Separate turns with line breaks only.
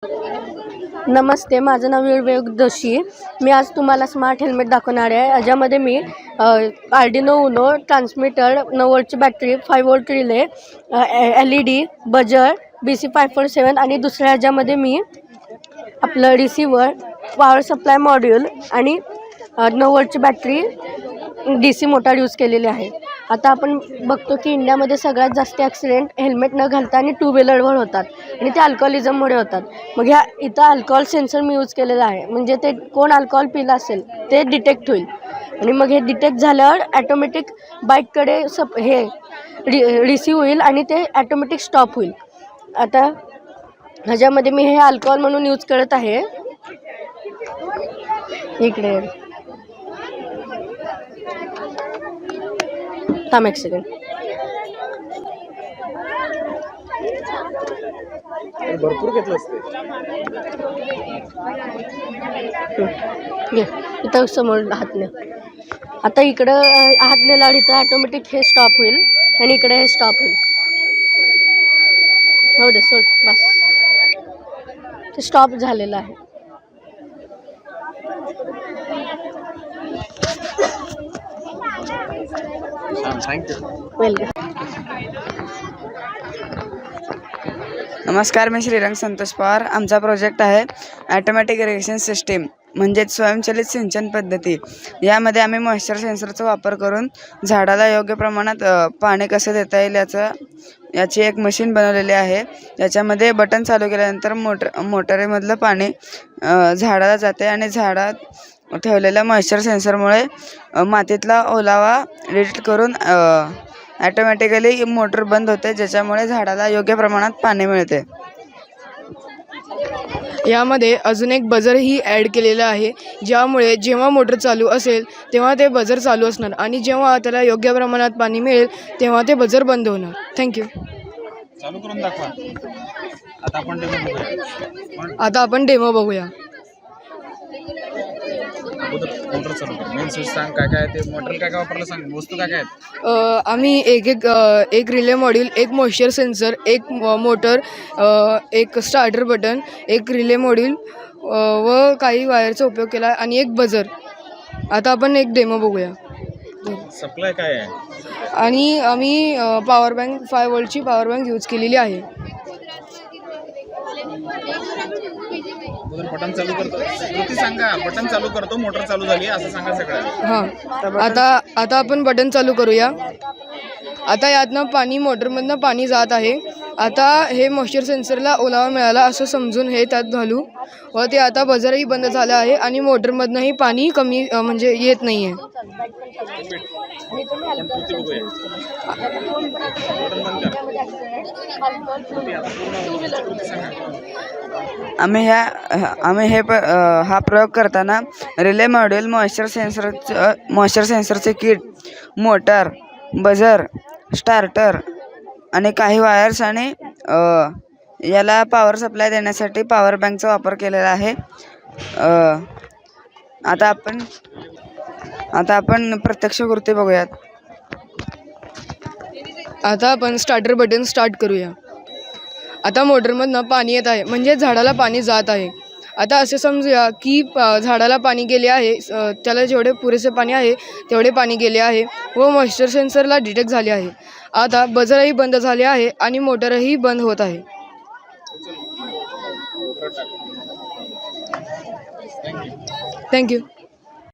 नमस्ते, माझं नाव विवेक जोशी. मी आज तुम्हाला स्मार्ट हेल्मेट दाखवणार आहे. याच्यामध्ये मी आर्डिनो उनो ट्रान्समीटर, 9 वोल्टची battery, 5 volt relay, LED, buzzer, BC 547 आणि दुसऱ्या ह्याच्यामध्ये मी आपलं रिसिव्हर, पॉवर सप्लाय मॉड्यूल आणि 9 वोल्टची बॅटरी, DC मोटार यूज केलेली आहे. आता आपण बघतो की इंडियामध्ये सगळ्यात जास्त ॲक्सिडेंट हेल्मेट न घालता आणि टू व्हीलरवर होतात आणि ते अल्कोहोलिझममुळे होतात. मग ह्या इथं अल्कोहोल सेन्सर मी यूज केलेला आहे, म्हणजे ते कोण अल्कोहोल पिलं असेल ते डिटेक्ट होईल आणि मग हे डिटेक्ट झाल्यावर ॲटोमॅटिक बाईककडे रिसीव्ह होईल आणि ते ॲटोमॅटिक स्टॉप होईल. आता ह्याच्यामध्ये मी हे अल्कोहोल म्हणून यूज करत आहे. इकडे थांब एक सेकंड.
भरपूर घेतलं असते.
इथं समोर हातने. आता इकडं हातने लावली तर ऑटोमॅटिक हे स्टॉप होईल आणि इकडे हे स्टॉप होईल. हो दे, सोड, बस. ते स्टॉप झालेलं आहे. वेलकम.
नमस्कार, मी श्रीरंग संतोष पवार. आमचा प्रोजेक्ट आहे ॲटोमॅटिक इरिगेशन सिस्टीम, म्हणजेच स्वयंचलित सिंचन पद्धती. यामध्ये आम्ही मॉइश्चर सेन्सरचा वापर करून झाडाला योग्य प्रमाणात पाणी कसं देता येईल याची एक मशीन बनवलेली आहे. याच्यामध्ये बटन चालू केल्यानंतर मोटरीमधलं पाणी झाडाला जाते आणि झाडात ठेवलेल्या मॉइश्चर सेन्सरमुळे मातीतला ओलावा डिटेक्ट करून ॲटोमॅटिकली मोटर बंद होते, ज्याच्यामुळे झाडाला योग्य प्रमाणात पाणी मिळते.
यामध्ये अजून एक बजरही ॲड केलेलं आहे, ज्यामुळे जेव्हा मोटर चालू असेल तेव्हा ते बजर चालू असणार आणि जेव्हा त्याला योग्य प्रमाणात पाणी मिळेल तेव्हा ते बजर बंद होणार. थँक्यू.
चालू करून दाखवा.
आता आपण डेमो बघूया.
मोटर चालू कर. मेन स्विच सांग काय काय ते मोटर काय काय वापरलं सांग. वस्तू काय काय आहेत.
आम्ही एक रिले मॉड्यूल, एक मॉइश्चर सेन्सर, एक मोटर, एक स्टार्टर बटन, एक रिले मॉड्यूल व काही वायरचा उपयोग केला आणि एक बजर. आता आपण एक डेमो बघूया.
सप्लाय काय आहे.
आणि आम्ही पॉवर बँक 5 वोल्टची पॉवर बँक यूज केलेली आहे.
बटन चालू करतो. कृती सांगा. बटन चालू करतो, मोटर चालू झाली असं सांगा सगळ्यांना.
हां, आता आपण बटन चालू करूया. आता यातनं पाणी, मोटरमधनं पाणी जात आहे. आता हे मॉइश्चर सेन्सरला ओलावा मिळाला असं समजून हे त्यात घालू व ते आता बजरही बंद झालं आहे आणि मोटरमधनंही पाणी कमी म्हणजे येत नाही आहे.
हा प्रयोग करताना relay module, moisture सेन्सरचे kit, motor, buzzer, starter आणि काही वायर्स आणि याला पॉवर सप्लाय देण्यासाठी पॉवर बँकचा वापर केलेला आहे. आता आपण प्रत्यक्ष कृती बघूयात.
आता आपण स्टार्टर बटन स्टार्ट करूया. आता मोटरमधनं पाणी येत आहे, म्हणजे झाडाला पाणी जात आहे. आता असे समजूया की झाडाला पाणी गेले आहे, त्याला जेवढे पुरेसे पाणी आहे तेवढे पाणी गेले आहे व मॉइश्चर सेन्सरला डिटेक्ट झाले आहे. आता बजरही बंद झाले आहे आणि मोटरही बंद होत आहे. थँक्यू.